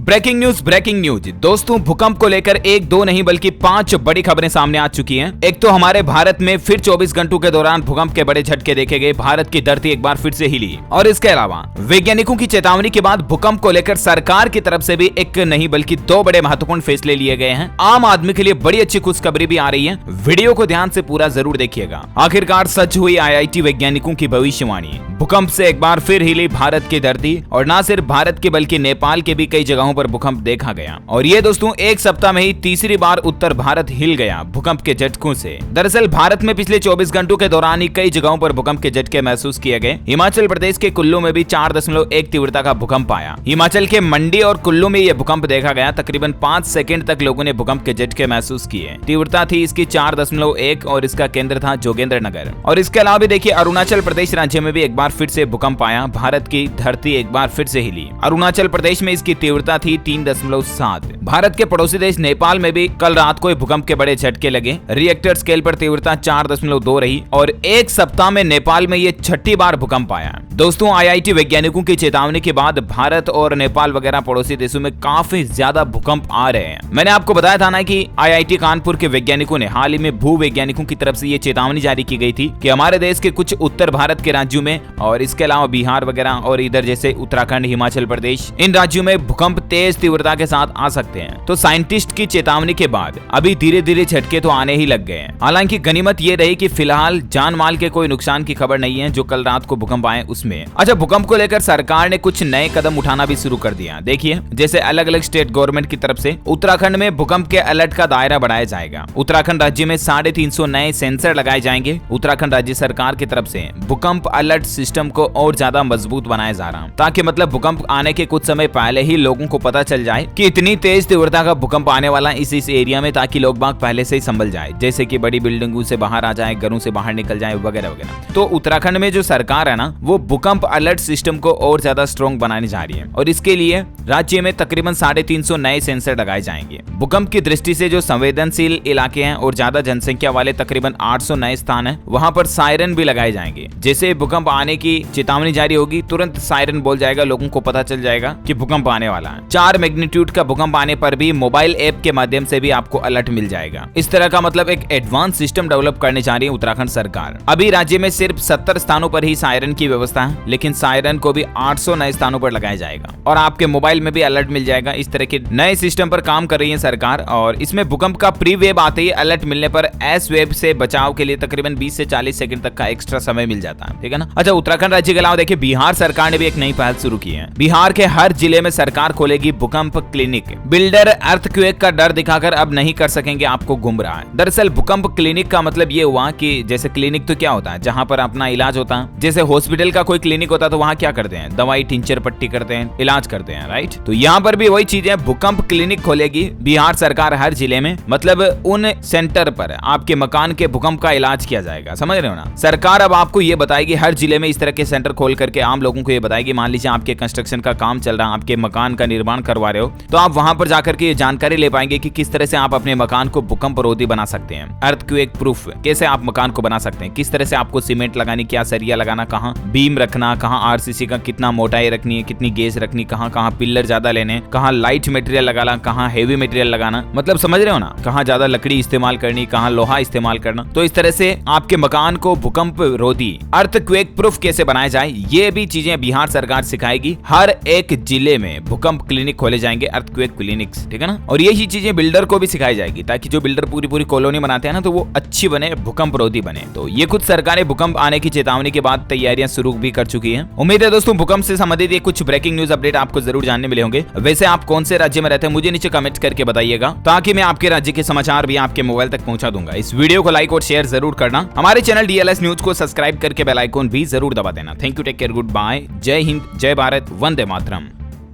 Breaking news दोस्तों, भूकंप को लेकर एक दो नहीं बल्कि 5 बड़ी खबरें सामने आ चुकी हैं। एक तो हमारे भारत में फिर 24 घंटों के दौरान भूकंप के बड़े झटके देखे गए, भारत की धरती एक बार फिर से हिली। और इसके अलावा वैज्ञानिकों की चेतावनी के बाद भूकंप को लेकर सरकार की तरफ से भी एक नहीं बल्कि 2 बड़े महत्वपूर्ण फैसले लिए गए हैं। आम आदमी के लिए बड़ी अच्छी खुशखबरी भी आ रही है। वीडियो को ध्यान से पूरा जरूर देखिएगा। आखिरकार सच हुई IIT वैज्ञानिकों की भविष्यवाणी। भूकंप से एक बार फिर हिली भारत की धरती, और न सिर्फ भारत की बल्कि नेपाल के भी कई जगहों पर भूकंप देखा गया। और ये दोस्तों एक सप्ताह में ही तीसरी बार उत्तर भारत हिल गया भूकंप के झटकों से। दरअसल भारत में पिछले 24 घंटों के दौरान ही कई जगहों पर भूकंप के झटके महसूस किए गए। हिमाचल प्रदेश के कुल्लू में भी 4.1 तीव्रता का भूकंप आया। हिमाचल के मंडी और कुल्लू में यह भूकंप देखा गया। तकरीबन 5 सेकंड तक लोगों ने भूकंप के झटके महसूस किए। तीव्रता थी इसकी 4.1 और इसका केंद्र था जोगिंद्रनगर। और इसके अलावा भी देखिए अरुणाचल प्रदेश राज्य में भी एक बार फिर से भूकंप आया। भारत की धरती एक बार फिर से हिली। अरुणाचल प्रदेश में इसकी तीव्रता थी 3.7। भारत के पड़ोसी देश नेपाल में भी कल रात को भूकंप के बड़े झटके लगे। रिएक्टर स्केल पर तीव्रता 4.2 रही और एक सप्ताह में नेपाल में ये 6ठी बार भूकंप आया। दोस्तों IIT वैज्ञानिकों की चेतावनी के बाद भारत और नेपाल वगैरह पड़ोसी देशों में काफी ज्यादा भूकंप आ रहे हैं। मैंने आपको बताया था ना कि IIT कानपुर के वैज्ञानिकों ने हाल ही में भू वैज्ञानिकों की तरफ से ये चेतावनी जारी की गई थी कि हमारे देश के कुछ उत्तर भारत के राज्यों में और इसके अलावा बिहार वगैरह और इधर जैसे उत्तराखंड, हिमाचल प्रदेश, इन राज्यों में भूकंप तेज तीव्रता के साथ आ सकते हैं। तो साइंटिस्ट की चेतावनी के बाद अभी धीरे धीरे झटके तो आने ही लग गए हैं। हालांकि गनीमत ये रही कि फिलहाल जान माल के कोई नुकसान की खबर नहीं है जो कल रात को भूकंप आए उसमें। अच्छा, भूकंप को लेकर सरकार ने कुछ नए कदम उठाना भी शुरू कर दिया। देखिए जैसे अलग अलग स्टेट गवर्नमेंट की तरफ से उत्तराखंड में भूकंप के अलर्ट का दायरा बढ़ाया जाएगा। उत्तराखंड राज्य में 350 नए सेंसर लगाए जाएंगे। उत्तराखंड राज्य सरकार की तरफ से भूकंप अलर्ट सिस्टम को और ज्यादा मजबूत बनाया जा रहा है, ताकि मतलब भूकंप आने के कुछ समय पहले ही लोगों को पता चल जाए कि इतनी तेज तीव्रता का भूकंप आने वाला है इस एरिया में, ताकि लोग बाग पहले से ही संभल जाए, जैसे कि बड़ी बिल्डिंगों से बाहर आ जाए, घरों से बाहर निकल जाए वगैरह वगैरह। तो उत्तराखंड में जो सरकार है ना, वो भूकंप अलर्ट सिस्टम को और ज्यादा स्ट्रॉन्ग बनाने जा रही है और इसके लिए राज्य में तकरीबन 350 नए सेंसर लगाए जाएंगे। भूकंप की दृष्टि से जो संवेदनशील इलाके हैं और ज्यादा जनसंख्या वाले तकरीबन 800 नए स्थान है, वहां पर सायरन भी लगाए जाएंगे। जैसे भूकंप आने की चेतावनी जारी होगी, तुरंत सायरन बोल जाएगा, लोगों को पता चल जाएगा कि भूकंप आने वाला है। 4 मैग्नीट्यूड का भूकंप आने पर भी मोबाइल ऐप के माध्यम से भी आपको अलर्ट मिल जाएगा। इस तरह का मतलब एक एडवांस सिस्टम डेवलप करने जा रही है उत्तराखंड सरकार। अभी राज्य में सिर्फ 70 स्थानों पर ही सायरन की व्यवस्था है, लेकिन सायरन को भी 800 नए स्थानों पर लगाया जाएगा और आपके मोबाइल में भी अलर्ट मिल जाएगा। इस तरह के नए सिस्टम पर काम कर रही है सरकार। और इसमें भूकंप का प्री वेव आते ही अलर्ट मिलने पर एस वेव से बचाव के लिए तकरीबन 20 से 40 सेकंड तक का एक्स्ट्रा समय मिल जाता है, ठीक है ना। अच्छा, उत्तराखंड राज्य के अलावा देखिए बिहार सरकार ने भी एक नई पहल शुरू की है। बिहार के हर जिले में सरकार खोलेगी भूकंप क्लिनिक। बिल्डर अर्थक्वेक का डर दिखाकर अब नहीं कर सकेंगे आपको गुमराह। दरअसल भूकंप क्लिनिक का मतलब ये हुआ कि जैसे क्लिनिक तो क्या होता है, जहां पर अपना इलाज होता है। जैसे हॉस्पिटल का कोई क्लिनिक होता है तो वहां क्या करते हैं, दवाई, टिंचर, पट्टी करते हैं, इलाज करते हैं, राइट। तो यहाँ पर भी वही चीज है, भूकंप क्लिनिक खोलेगी बिहार सरकार हर जिले में। मतलब उन सेंटर पर आपके मकान के भूकंप का इलाज किया जाएगा, समझ रहे हो ना। सरकार अब आपको ये बताएगी हर जिले में इस तरह के सेंटर खोल करके आम लोगों को ये बताएगी। मान लीजिए आपके कंस्ट्रक्शन का काम चल रहा है, आपके मकान का निर्माण करवा रहे हो, तो आप वहां पर जाकर के ये जानकारी ले पाएंगे कि किस तरह से आप अपने मकान को भूकंप रोधी बना सकते हैं। अर्थक्वेक प्रूफ कैसे आप मकान को बना सकते हैं, किस तरह से आपको सीमेंट लगानी, क्या सरिया लगाना, कहाँ बीम रखना, कहाँ RCC का कितना मोटाई रखनी है, कितनी गेज रखनी, कहाँ पिल्लर ज्यादा लेने, कहाँ लाइट मटेरियल लगाना, कहाँ हेवी मटेरियल लगाना, मतलब समझ रहे हो ना, कहाँ ज्यादा लकड़ी इस्तेमाल करनी, कहाँ लोहा इस्तेमाल करना। तो इस तरह से आपके मकान को भूकंप रोधी अर्थक्वेक प्रूफ कैसे बनाया जाए, ये भी चीजें बिहार सरकार सिखाएगी। हर एक जिले में भूकंप क्लिनिक खोले जाएंगे, अर्थक्वेक क्लिनिक्स, ठीक है ना। और यही चीजें बिल्डर को भी सिखाई जाएगी, ताकि जो बिल्डर पूरी कॉलोनी बनाते हैं ना, तो वो अच्छी बने, भूकंप रोधी बने। तो ये खुद सरकार भूकंप आने की चेतावनी के बाद तैयारियां शुरू भी कर चुकी है। उम्मीद है दोस्तों भूकंप से संबंधित ये कुछ ब्रेकिंग न्यूज अपडेट आपको जरूर जानने मिले होंगे। वैसे आप कौन से राज्य में रहते हैं मुझे नीचे कमेंट करके बताइएगा, ताकि मैं आपके राज्य के समाचार भी आपके मोबाइल तक पहुंचा दूंगा। इस वीडियो को लाइक और शेयर जरूर करना। हमारे चैनल DLS न्यूज को सब्सक्राइब करके बेल आइकन भी जरूर दबा देना। Thank you, take care, good bye, जय हिंद, जय भारत, वंदे मातरम।